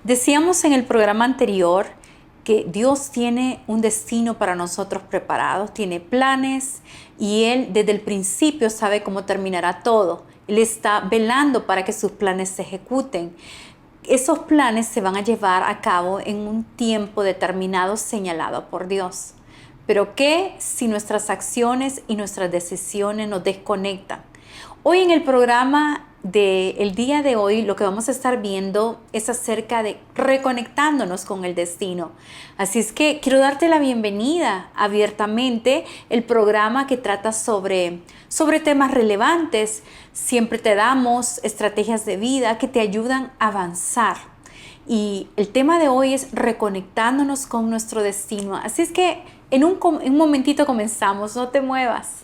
Decíamos en el programa anterior que Dios tiene un destino para nosotros preparado, tiene planes y Él desde el principio sabe cómo terminará todo. Él está velando para que sus planes se ejecuten. Esos planes se van a llevar a cabo en un tiempo determinado señalado por Dios. Pero ¿qué si nuestras acciones y nuestras decisiones nos desconectan? Hoy en el programa del día de hoy lo que vamos a estar viendo es acerca de reconectándonos con el destino. Así es que quiero darte la bienvenida abiertamente, el programa que trata sobre temas relevantes. Siempre te damos estrategias de vida que te ayudan a avanzar. Y el tema de hoy es reconectándonos con nuestro destino. Así es que en un momentito comenzamos, no te muevas.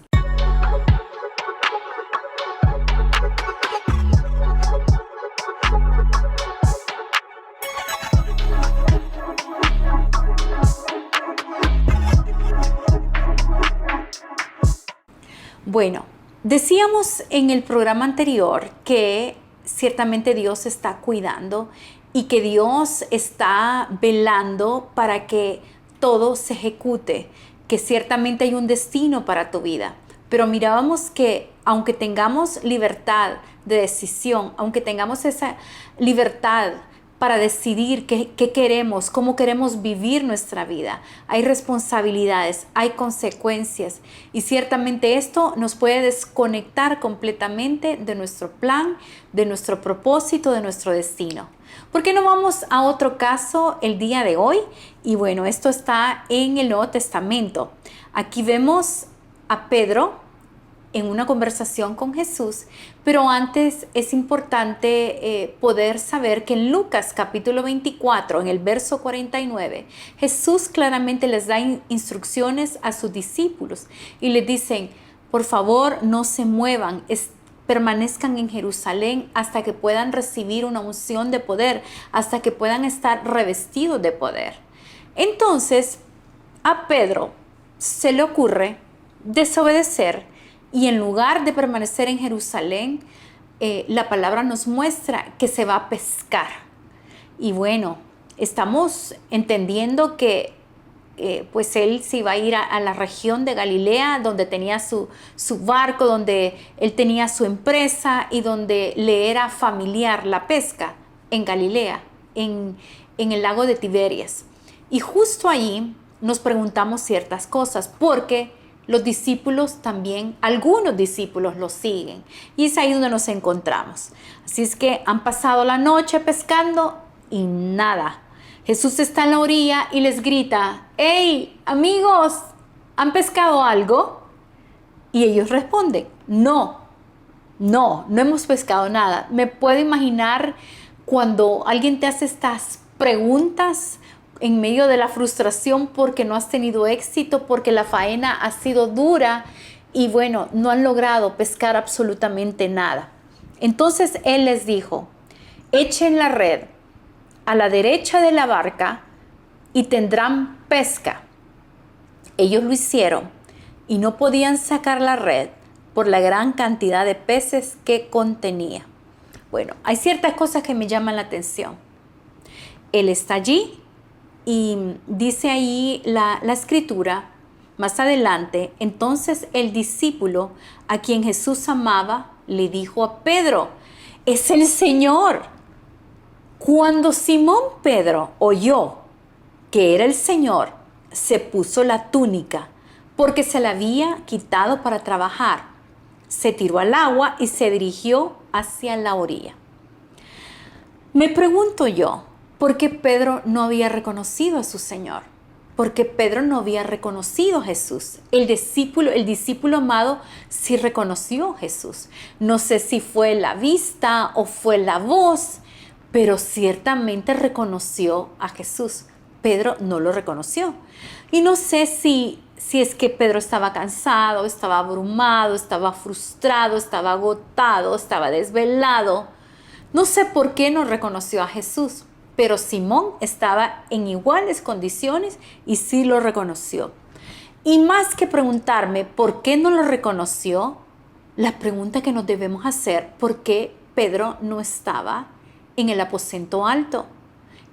Bueno, decíamos en el programa anterior que ciertamente Dios está cuidando y que Dios está velando para que todo se ejecute, que ciertamente hay un destino para tu vida. Pero mirábamos que aunque tengamos libertad de decisión, aunque tengamos esa libertad para decidir qué queremos, cómo queremos vivir nuestra vida, hay responsabilidades, hay consecuencias y ciertamente esto nos puede desconectar completamente de nuestro plan, de nuestro propósito, de nuestro destino. ¿Por qué no vamos a otro caso el día de hoy? Y bueno, esto está en el Nuevo Testamento. Aquí vemos a Pedro en una conversación con Jesús, pero antes es importante poder saber que en Lucas capítulo 24, en el verso 49, Jesús claramente les da instrucciones a sus discípulos y les dicen, por favor no se muevan, permanezcan en Jerusalén hasta que puedan recibir una unción de poder, hasta que puedan estar revestidos de poder. Entonces, a Pedro se le ocurre desobedecer y en lugar de permanecer en Jerusalén, la palabra nos muestra que se va a pescar. Y bueno, estamos entendiendo que pues él se iba a ir a la región de Galilea, donde tenía su barco, donde él tenía su empresa y donde le era familiar la pesca en Galilea, en el lago de Tiberias. Y justo allí nos preguntamos ciertas cosas, porque los discípulos también, algunos discípulos lo siguen. Y es ahí donde nos encontramos. Así es que han pasado la noche pescando y nada. Jesús está en la orilla y les grita, ¡hey, amigos! ¿Han pescado algo? Y ellos responden, no hemos pescado nada. Me puedo imaginar cuando alguien te hace estas preguntas en medio de la frustración porque no has tenido éxito, porque la faena ha sido dura y bueno, no han logrado pescar absolutamente nada. Entonces Él les dijo, echen la red a la derecha de la barca y tendrán pesca. Ellos lo hicieron y no podían sacar la red por la gran cantidad de peces que contenía. Bueno, hay ciertas cosas que me llaman la atención. Él está allí y dice ahí la escritura, más adelante, entonces el discípulo a quien Jesús amaba le dijo a Pedro, es el Señor. Cuando Simón Pedro oyó que era el Señor, se puso la túnica porque se la había quitado para trabajar. Se tiró al agua y se dirigió hacia la orilla. Me pregunto yo, ¿por qué Pedro no había reconocido a su Señor? Porque Pedro no había reconocido a Jesús. El discípulo amado sí reconoció a Jesús. No sé si fue la vista o fue la voz, pero ciertamente reconoció a Jesús. Pedro no lo reconoció. Y no sé si es que Pedro estaba cansado, estaba abrumado, estaba frustrado, estaba agotado, estaba desvelado. No sé por qué no reconoció a Jesús. Pero Simón estaba en iguales condiciones y sí lo reconoció. Y más que preguntarme por qué no lo reconoció, la pregunta que nos debemos hacer, ¿por qué Pedro no estaba en el aposento alto?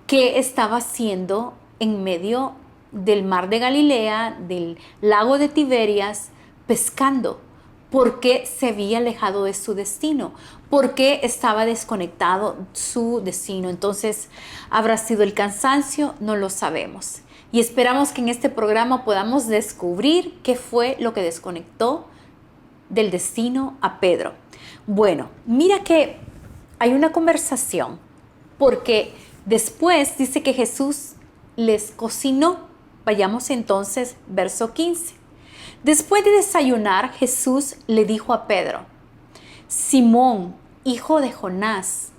¿Qué estaba haciendo en medio del mar de Galilea, del lago de Tiberias, pescando? ¿Por qué se había alejado de su destino? ¿Por qué estaba desconectado su destino? Entonces, ¿habrá sido el cansancio? No lo sabemos. Y esperamos que en este programa podamos descubrir qué fue lo que desconectó del destino a Pedro. Bueno, mira que hay una conversación, porque después dice que Jesús les cocinó. Vayamos entonces, verso 15. Después de desayunar, Jesús le dijo a Pedro: Simón, hijo de Jonás,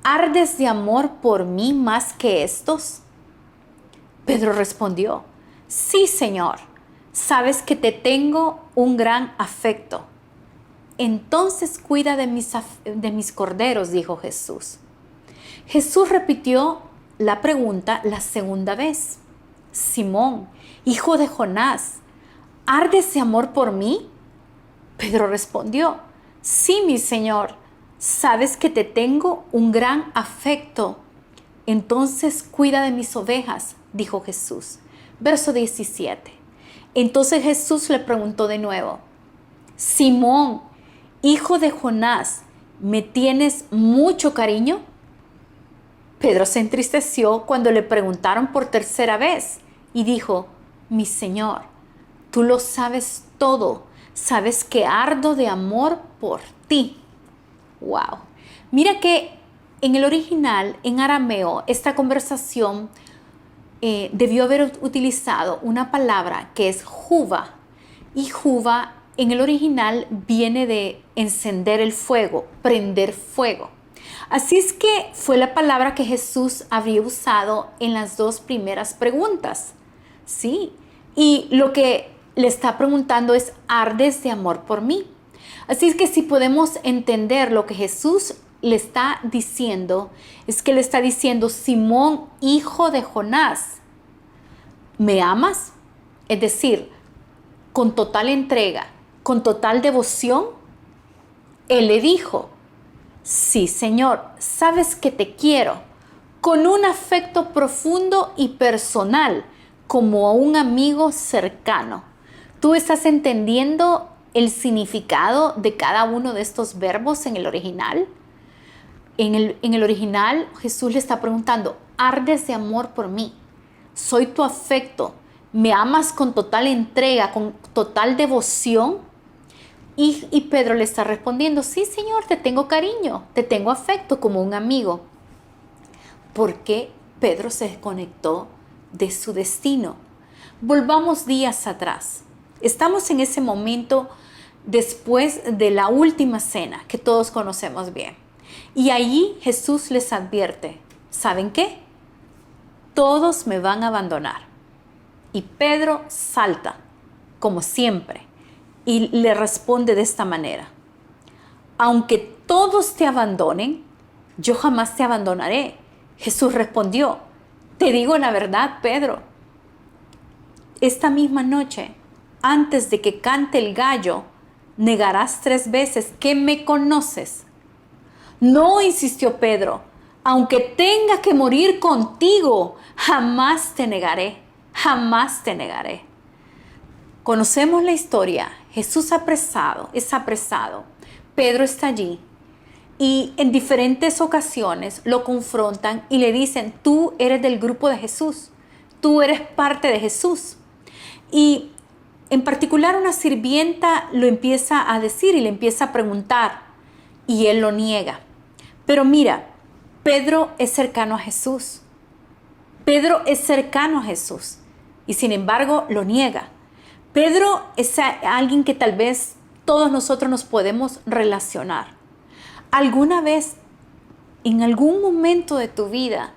¿ardes de amor por mí más que estos? Pedro respondió: Sí, Señor, sabes que te tengo un gran afecto. Entonces cuida de mis corderos, dijo Jesús. Jesús repitió la pregunta la segunda vez: Simón, hijo de Jonás, ¿ardes de amor por mí? Pedro respondió: Sí, mi Señor, sabes que te tengo un gran afecto. Entonces cuida de mis ovejas, dijo Jesús. Verso 17. Entonces Jesús le preguntó de nuevo: Simón, hijo de Jonás, ¿me tienes mucho cariño? Pedro se entristeció cuando le preguntaron por tercera vez y dijo: Mi Señor, tú lo sabes todo, sabes que ardo de amor por ti. Wow. Mira que en el original, en arameo, esta conversación debió haber utilizado una palabra que es juba. Y juba en el original viene de encender el fuego, prender fuego. Así es que fue la palabra que Jesús había usado en las dos primeras preguntas. Sí, y lo que le está preguntando es: ¿ardes de amor por mí? Así es que si podemos entender lo que Jesús le está diciendo, es que le está diciendo: Simón, hijo de Jonás, ¿me amas? Es decir, con total entrega, con total devoción. Él le dijo: Sí, Señor, sabes que te quiero, con un afecto profundo y personal, como a un amigo cercano. ¿Tú estás entendiendo el significado de cada uno de estos verbos en el original? En el original, Jesús le está preguntando: ¿ardes de amor por mí? Soy tu afecto. ¿Me amas con total entrega, con total devoción? Y Pedro le está respondiendo: Sí, Señor, te tengo cariño, te tengo afecto como un amigo. ¿Por qué Pedro se desconectó de su destino? Volvamos días atrás. Estamos en ese momento después de la última cena que todos conocemos bien. Y allí Jesús les advierte: ¿saben qué? Todos me van a abandonar. Y Pedro salta, como siempre, y le responde de esta manera: Aunque todos te abandonen, yo jamás te abandonaré. Jesús respondió: Te digo la verdad, Pedro. Esta misma noche, antes de que cante el gallo, negarás 3 veces que me conoces. No, insistió Pedro, aunque tenga que morir contigo, jamás te negaré, jamás te negaré. Conocemos la historia. Jesús es apresado. Pedro está allí y en diferentes ocasiones lo confrontan y le dicen: tú eres del grupo de Jesús, tú eres parte de Jesús. Y en particular una sirvienta lo empieza a decir y le empieza a preguntar y él lo niega. Pero mira, Pedro es cercano a Jesús. Pedro es cercano a Jesús y sin embargo lo niega. Pedro es alguien que tal vez todos nosotros nos podemos relacionar. ¿Alguna vez, en algún momento de tu vida,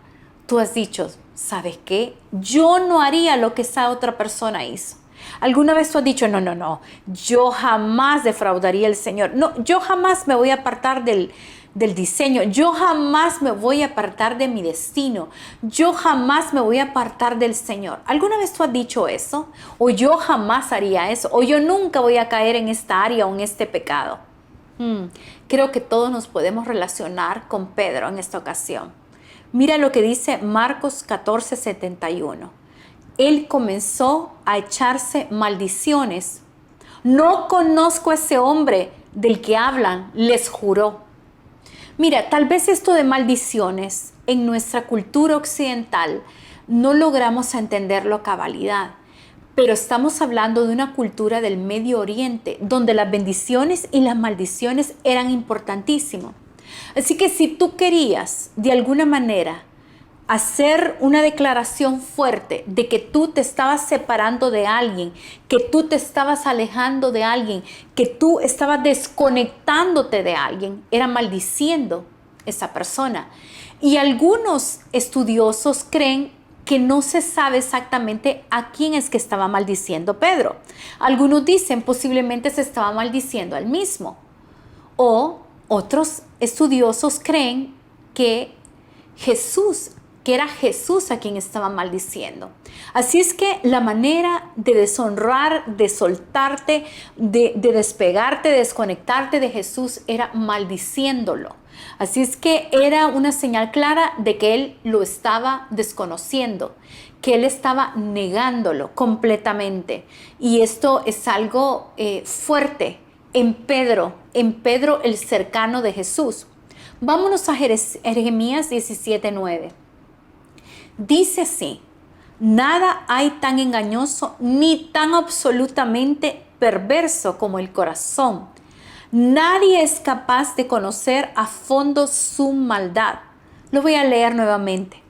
tú has dicho: ¿sabes qué? Yo no haría lo que esa otra persona hizo? ¿Alguna vez tú has dicho: no, yo jamás defraudaría al Señor? No, yo jamás me voy a apartar del diseño. Yo jamás me voy a apartar de mi destino. Yo jamás me voy a apartar del Señor. ¿Alguna vez tú has dicho eso? O yo jamás haría eso. O yo nunca voy a caer en esta área o en este pecado. Creo que todos nos podemos relacionar con Pedro en esta ocasión. Mira lo que dice Marcos 14:71. Él comenzó a echarse maldiciones. No conozco a ese hombre del que hablan, les juró. Mira, tal vez esto de maldiciones en nuestra cultura occidental no logramos entenderlo a cabalidad, pero estamos hablando de una cultura del Medio Oriente donde las bendiciones y las maldiciones eran importantísimas. Así que si tú querías de alguna manera hacer una declaración fuerte de que tú te estabas separando de alguien, que tú te estabas alejando de alguien, que tú estabas desconectándote de alguien, era maldiciendo esa persona. Y algunos estudiosos creen que no se sabe exactamente a quién es que estaba maldiciendo Pedro. Algunos dicen posiblemente se estaba maldiciendo al mismo. O otros estudiosos creen que era Jesús a quien estaba maldiciendo. Así es que la manera de deshonrar, de soltarte, de despegarte, de desconectarte de Jesús era maldiciéndolo. Así es que era una señal clara de que él lo estaba desconociendo, que él estaba negándolo completamente. Y esto es algo fuerte en Pedro el cercano de Jesús. Vámonos a Jeremías 17:9. Dice así: nada hay tan engañoso ni tan absolutamente perverso como el corazón. Nadie es capaz de conocer a fondo su maldad. Lo voy a leer nuevamente.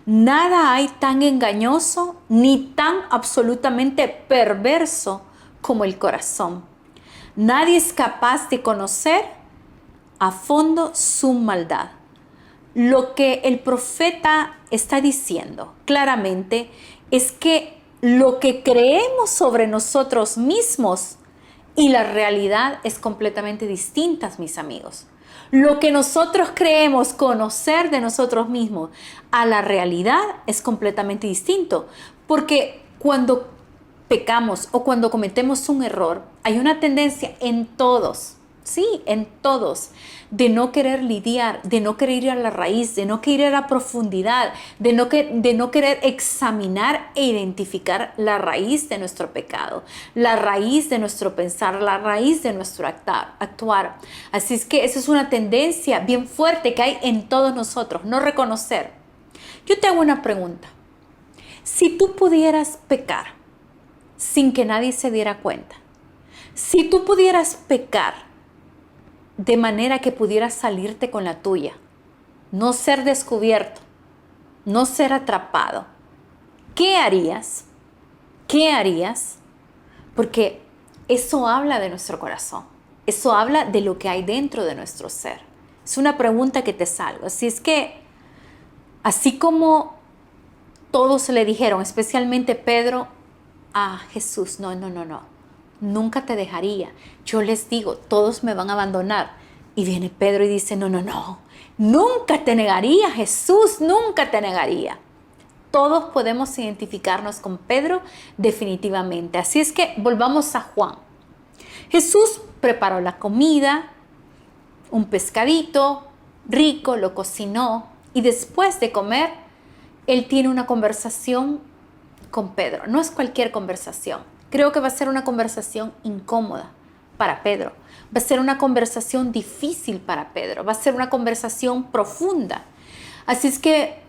Nada hay tan engañoso ni tan absolutamente perverso como el corazón. Nadie es capaz de conocer a fondo su maldad. Lo que el profeta está diciendo claramente es que lo que creemos sobre nosotros mismos y la realidad es completamente distinta, mis amigos. Lo que nosotros creemos conocer de nosotros mismos a la realidad es completamente distinto, porque cuando pecamos o cuando cometemos un error, hay una tendencia en todos, sí, en todos, de no querer lidiar, de no querer ir a la raíz, de no querer ir a la profundidad, de no querer examinar e identificar la raíz de nuestro pecado, la raíz de nuestro pensar, la raíz de nuestro actuar. Así es que esa es una tendencia bien fuerte que hay en todos nosotros, no reconocer. Yo te hago una pregunta. Si tú pudieras pecar sin que nadie se diera cuenta, si tú pudieras pecar de manera que pudieras salirte con la tuya, no ser descubierto, no ser atrapado, ¿qué harías? ¿Qué harías? Porque eso habla de nuestro corazón, eso habla de lo que hay dentro de nuestro ser. Es una pregunta que te salgo. Así es que, así como todos le dijeron, especialmente Pedro, a Jesús, no, nunca te dejaría. Yo les digo, todos me van a abandonar. Y viene Pedro y dice, no, nunca te negaría, Jesús, nunca te negaría. Todos podemos identificarnos con Pedro definitivamente. Así es que volvamos a Juan. Jesús preparó la comida, un pescadito rico, lo cocinó y después de comer, él tiene una conversación con Pedro. No es cualquier conversación. Creo que va a ser una conversación incómoda para Pedro. Va a ser una conversación difícil para Pedro. Va a ser una conversación profunda. Así es que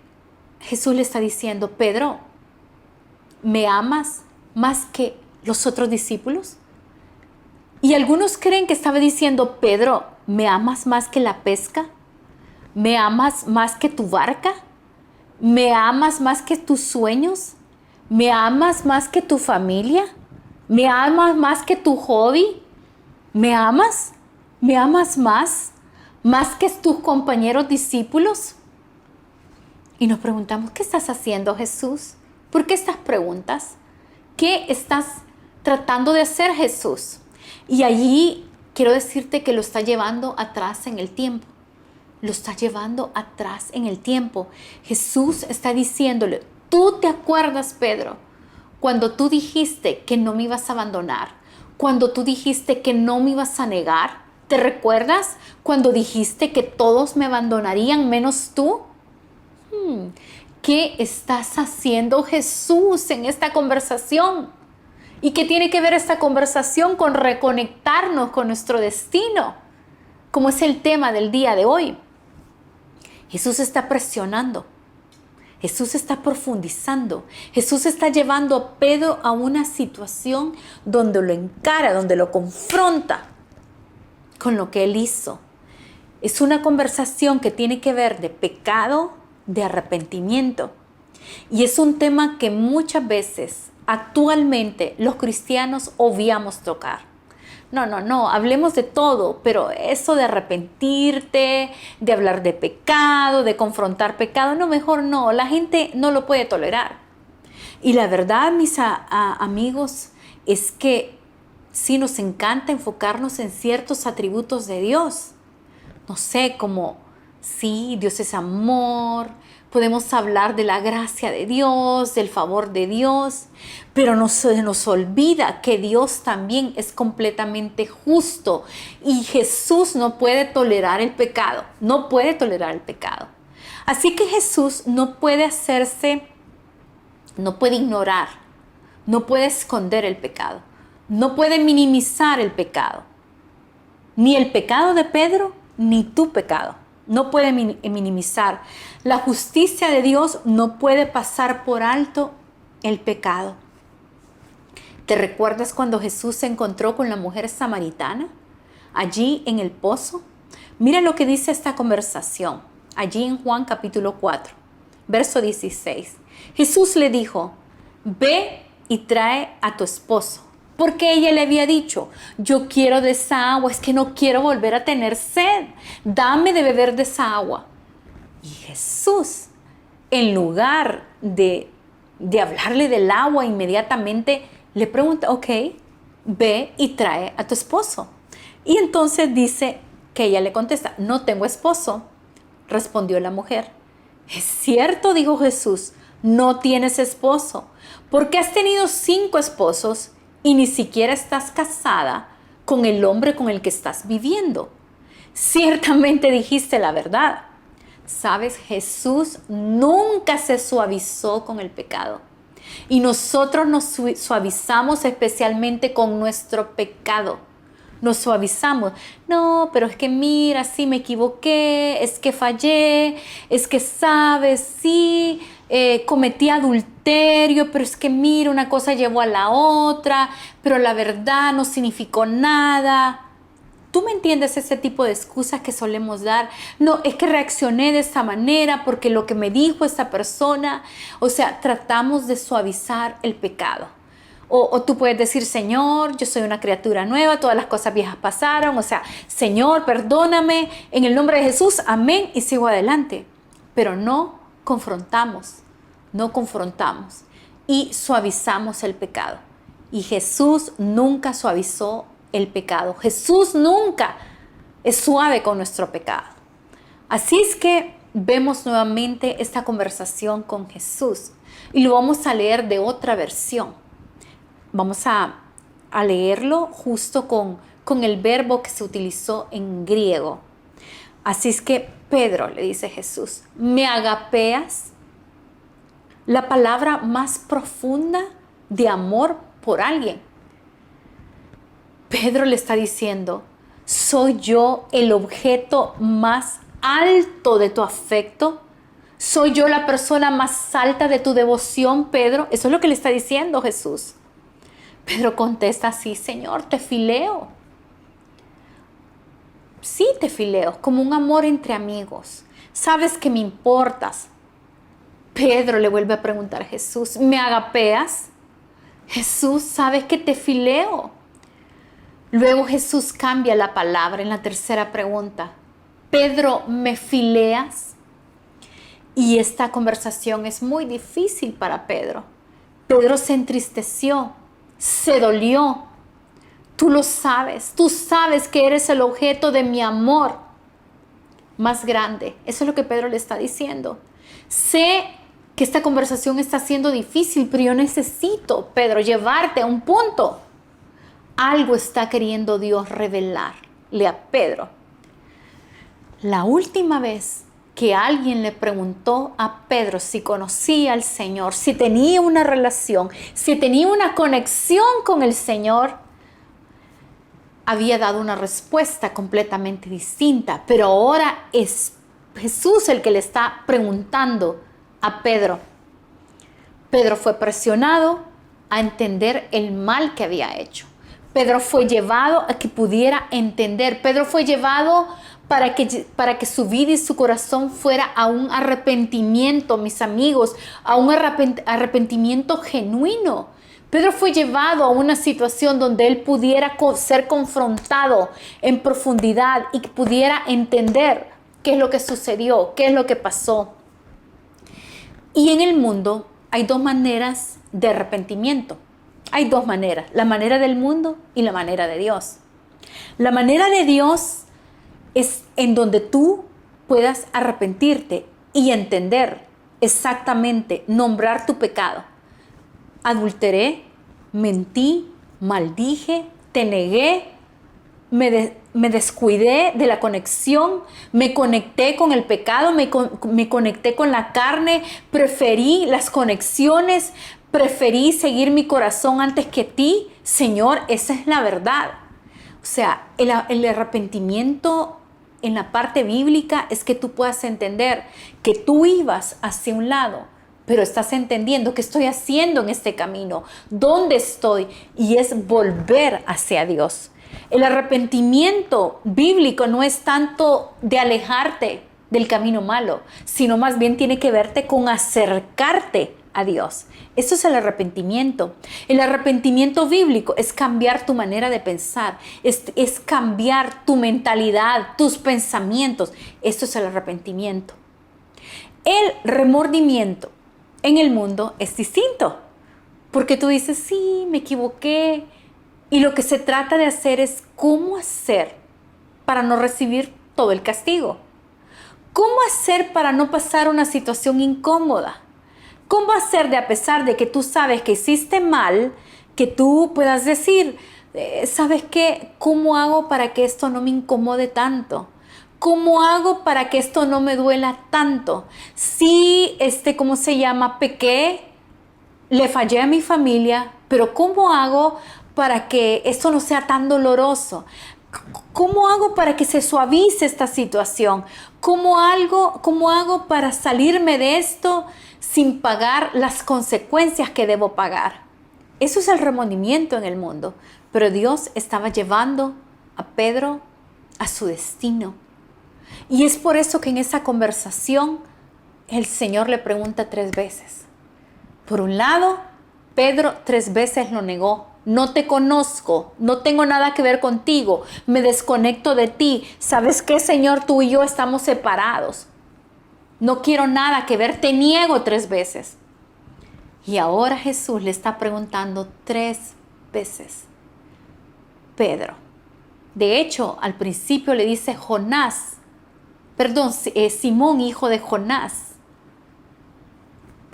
Jesús le está diciendo, Pedro, ¿me amas más que los otros discípulos? Y algunos creen que estaba diciendo, Pedro, ¿me amas más que la pesca? ¿Me amas más que tu barca? ¿Me amas más que tus sueños? ¿Me amas más que tu familia? ¿Me amas más que tu hobby? ¿Me amas? ¿Me amas más? ¿Más que tus compañeros discípulos? Y nos preguntamos, ¿qué estás haciendo, Jesús? ¿Por qué estas preguntas? ¿Qué estás tratando de hacer, Jesús? Y allí quiero decirte que lo está llevando atrás en el tiempo. Lo está llevando atrás en el tiempo. Jesús está diciéndole, ¿tú te acuerdas, Pedro, cuando tú dijiste que no me ibas a abandonar? Cuando tú dijiste que no me ibas a negar. ¿Te recuerdas cuando dijiste que todos me abandonarían menos tú? ¿Qué estás haciendo, Jesús, en esta conversación? ¿Y qué tiene que ver esta conversación con reconectarnos con nuestro destino? Como es el tema del día de hoy. Jesús está presionando. Jesús está profundizando. Jesús está llevando a Pedro a una situación donde lo encara, donde lo confronta con lo que él hizo. Es una conversación que tiene que ver de pecado, de arrepentimiento. Y es un tema que muchas veces, actualmente, los cristianos obviamos tocar. No, hablemos de todo, pero eso de arrepentirte, de hablar de pecado, de confrontar pecado, no, mejor no, la gente no lo puede tolerar. Y la verdad, mis amigos, es que sí nos encanta enfocarnos en ciertos atributos de Dios. No sé, como, sí, Dios es amor, podemos hablar de la gracia de Dios, del favor de Dios, pero se nos olvida que Dios también es completamente justo y Jesús no puede tolerar el pecado, no puede tolerar el pecado. Así que Jesús no puede ignorar, no puede esconder el pecado, no puede minimizar el pecado, ni el pecado de Pedro, ni tu pecado. No puede minimizar. La justicia de Dios no puede pasar por alto el pecado. ¿Te recuerdas cuando Jesús se encontró con la mujer samaritana? Allí en el pozo. Mira lo que dice esta conversación. Allí en Juan capítulo 4, verso 16. Jesús le dijo, ve y trae a tu esposo. Porque ella le había dicho, yo quiero de esa agua, es que no quiero volver a tener sed. Dame de beber de esa agua. Y Jesús, en lugar de hablarle del agua, inmediatamente le pregunta, ok, ve y trae a tu esposo. Y entonces dice que ella le contesta, no tengo esposo. Respondió la mujer. Es cierto, dijo Jesús, no tienes esposo, porque has tenido 5 esposos y ni siquiera estás casada con el hombre con el que estás viviendo. Ciertamente dijiste la verdad. Sabes, Jesús nunca se suavizó con el pecado. Y nosotros nos suavizamos especialmente con nuestro pecado. Nos suavizamos. No, pero es que mira, sí me equivoqué, es que fallé, es que sabes, sí, cometí adulterio, pero es que mira, una cosa llevó a la otra, pero la verdad no significó nada. ¿Tú me entiendes ese tipo de excusas que solemos dar? No, es que reaccioné de esta manera porque lo que me dijo esa persona. O sea, tratamos de suavizar el pecado. O tú puedes decir, Señor, yo soy una criatura nueva, todas las cosas viejas pasaron. O sea, Señor, perdóname, en el nombre de Jesús, amén, y sigo adelante. Pero no confrontamos y suavizamos el pecado. Y Jesús nunca suavizó el pecado. Jesús nunca es suave con nuestro pecado. Así es que vemos nuevamente esta conversación con Jesús y lo vamos a leer de otra versión. Vamos a leerlo justo con el verbo que se utilizó en griego. Así es que Pedro le dice a Jesús, ¿me agapeas? La palabra más profunda de amor por alguien. Pedro le está diciendo, ¿soy yo el objeto más alto de tu afecto? ¿Soy yo la persona más alta de tu devoción, Pedro? Eso es lo que le está diciendo Jesús. Pedro contesta, sí, Señor, te fileo. Sí, te fileo, como un amor entre amigos. Sabes que me importas. Pedro le vuelve a preguntar a Jesús, ¿me agapeas? Jesús, sabes que te fileo. Luego Jesús cambia la palabra en la tercera pregunta. Pedro, ¿me fileas? Y esta conversación es muy difícil para Pedro. Pedro se entristeció, se dolió. Tú lo sabes, tú sabes que eres el objeto de mi amor más grande. Eso es lo que Pedro le está diciendo. Sé que esta conversación está siendo difícil, pero yo necesito, Pedro, llevarte a un punto. Algo está queriendo Dios revelarle a Pedro. La última vez que alguien le preguntó a Pedro si conocía al Señor, si tenía una relación, si tenía una conexión con el Señor, había dado una respuesta completamente distinta. Pero ahora es Jesús el que le está preguntando a Pedro. Pedro fue presionado a entender el mal que había hecho. Pedro fue llevado a que pudiera entender. Pedro fue llevado para que su vida y su corazón fuera a un arrepentimiento, mis amigos, a un arrepentimiento genuino. Pedro fue llevado a una situación donde él pudiera ser confrontado en profundidad y pudiera entender qué es lo que sucedió, qué es lo que pasó. Y en el mundo hay dos maneras de arrepentimiento. Hay dos maneras, la manera del mundo y la manera de Dios. La manera de Dios es en donde tú puedas arrepentirte y entender exactamente, nombrar tu pecado. Adulteré, mentí, maldije, te negué, me descuidé de la conexión, me conecté con el pecado, me conecté con la carne, preferí las conexiones, preferí seguir mi corazón antes que ti. Señor, esa es la verdad. O sea, el arrepentimiento en la parte bíblica es que tú puedas entender que tú ibas hacia un lado, pero estás entendiendo qué estoy haciendo en este camino, dónde estoy, y es volver hacia Dios. El arrepentimiento bíblico no es tanto de alejarte del camino malo, sino más bien tiene que verte con acercarte a Dios. Eso es el arrepentimiento. El arrepentimiento bíblico es cambiar tu manera de pensar, es cambiar tu mentalidad, tus pensamientos. Eso es el arrepentimiento. El remordimiento en el mundo es distinto, porque tú dices, sí, me equivoqué, y lo que se trata de hacer es cómo hacer para no recibir todo el castigo. ¿Cómo hacer para no pasar una situación incómoda? ¿Cómo hacer de, a pesar de que tú sabes que hiciste mal, que tú puedas decir, ¿sabes qué? ¿Cómo hago para que esto no me incomode tanto? ¿Cómo hago para que esto no me duela tanto? Sí, ¿cómo se llama? Pequé, le fallé a mi familia, pero ¿cómo hago para que esto no sea tan doloroso? ¿Cómo hago para que se suavice esta situación? ¿Cómo hago para salirme de esto sin pagar las consecuencias que debo pagar? Eso es el remordimiento en el mundo. Pero Dios estaba llevando a Pedro a su destino. Y es por eso que en esa conversación el Señor le pregunta 3 veces. Por un lado, Pedro 3 veces lo negó. No te conozco, no tengo nada que ver contigo, me desconecto de ti. ¿Sabes qué, Señor? Tú y yo estamos separados. No quiero nada que ver, te niego 3 veces. Y ahora Jesús le está preguntando 3 veces. Pedro. De hecho, al principio le dice Simón, hijo de Jonás.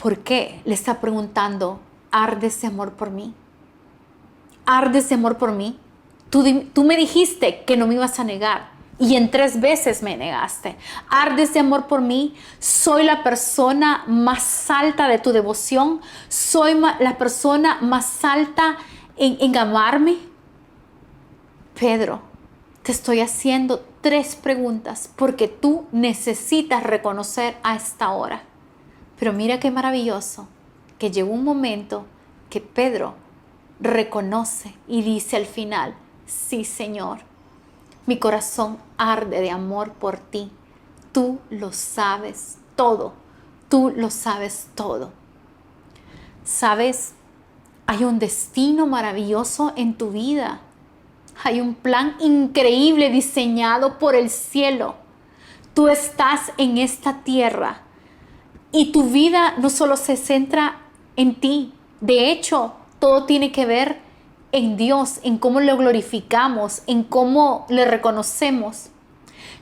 ¿Por qué? Le está preguntando, ¿ardes de amor por mí? ¿Ardes de amor por mí? Tú me dijiste que no me ibas a negar y en 3 veces me negaste. ¿Ardes de amor por mí? ¿Soy la persona más alta de tu devoción? ¿Soy la persona más alta en amarme? Pedro, te estoy haciendo 3 preguntas porque tú necesitas reconocer a esta hora. Pero mira qué maravilloso que llegó un momento que Pedro reconoce y dice al final, sí, Señor, mi corazón arde de amor por ti. Tú lo sabes todo. Tú lo sabes todo. ¿Sabes? Hay un destino maravilloso en tu vida. Hay un plan increíble diseñado por el cielo. Tú estás en esta tierra y tu vida no solo se centra en ti. De hecho, todo tiene que ver en Dios, en cómo lo glorificamos, en cómo le reconocemos.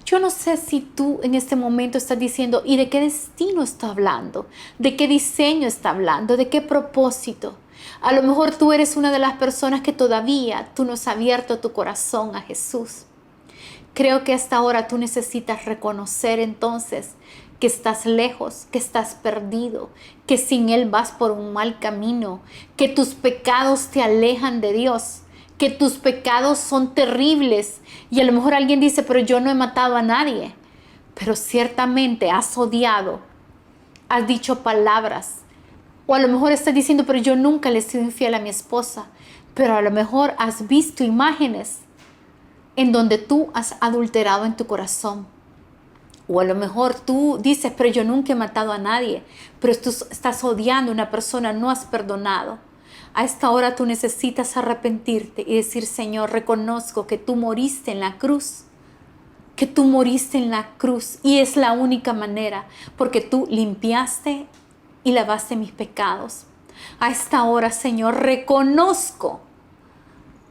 Yo no sé si tú en este momento estás diciendo, ¿y de qué destino está hablando? ¿De qué diseño está hablando? ¿De qué propósito? A lo mejor tú eres una de las personas que todavía tú no has abierto tu corazón a Jesús. Creo que hasta ahora tú necesitas reconocer entonces que estás lejos, que estás perdido, que sin Él vas por un mal camino, que tus pecados te alejan de Dios, que tus pecados son terribles. Y a lo mejor alguien dice, pero yo no he matado a nadie. Pero ciertamente has odiado, has dicho palabras. O a lo mejor estás diciendo, pero yo nunca le he sido infiel a mi esposa. Pero a lo mejor has visto imágenes en donde tú has adulterado en tu corazón. O a lo mejor tú dices, pero yo nunca he matado a nadie. Pero tú estás odiando a una persona, no has perdonado. A esta hora tú necesitas arrepentirte y decir, Señor, reconozco que tú moriste en la cruz. Que tú moriste en la cruz. Y es la única manera, porque tú limpiaste y lavaste mis pecados. A esta hora, Señor, reconozco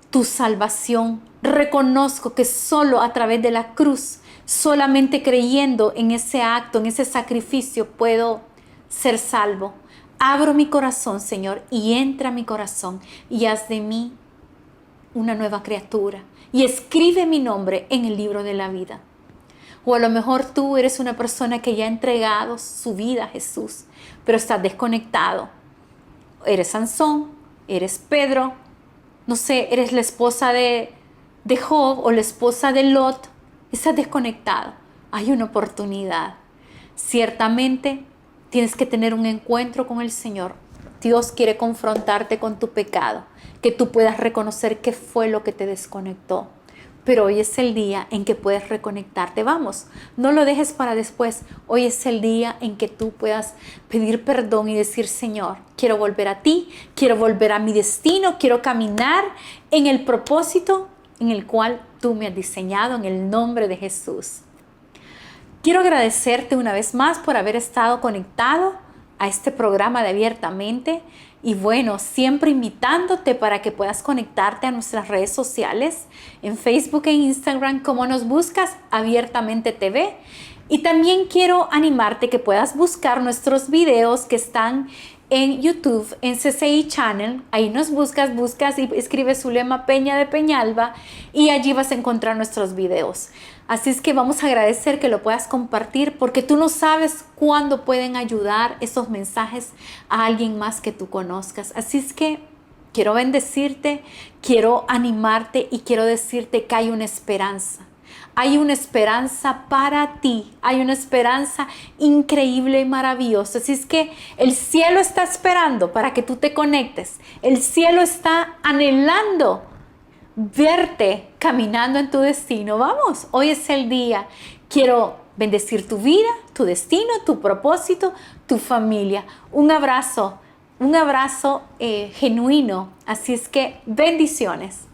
tu salvación. Reconozco que solo a través de la cruz, solamente creyendo en ese acto, en ese sacrificio, puedo ser salvo. Abro mi corazón, Señor, y entra a mi corazón y haz de mí una nueva criatura. Y escribe mi nombre en el libro de la vida. O a lo mejor tú eres una persona que ya ha entregado su vida a Jesús, pero estás desconectado. Eres Sansón, eres Pedro, no sé, eres la esposa de Job o la esposa de Lot. Estás desconectado. Hay una oportunidad. Ciertamente tienes que tener un encuentro con el Señor. Dios quiere confrontarte con tu pecado, que tú puedas reconocer qué fue lo que te desconectó. Pero hoy es el día en que puedes reconectarte. Vamos, no lo dejes para después. Hoy es el día en que tú puedas pedir perdón y decir, Señor, quiero volver a ti, quiero volver a mi destino, quiero caminar en el propósito en el cual tú me has diseñado, en el nombre de Jesús. Quiero agradecerte una vez más por haber estado conectado a este programa de Abiertamente. Y bueno, siempre invitándote para que puedas conectarte a nuestras redes sociales, en Facebook e Instagram, como nos buscas, Abiertamente TV. Y también quiero animarte que puedas buscar nuestros videos que están en YouTube, en CCI Channel. Ahí nos buscas y escribes Zulema Peña de Peñalba y allí vas a encontrar nuestros videos. Así es que vamos a agradecer que lo puedas compartir, porque tú no sabes cuándo pueden ayudar esos mensajes a alguien más que tú conozcas. Así es que quiero bendecirte, quiero animarte y quiero decirte que hay una esperanza. Hay una esperanza para ti, hay una esperanza increíble y maravillosa. Así es que el cielo está esperando para que tú te conectes. El cielo está anhelando verte caminando en tu destino. Vamos, hoy es el día. Quiero bendecir tu vida, tu destino, tu propósito, tu familia. Un abrazo genuino. Así es que bendiciones.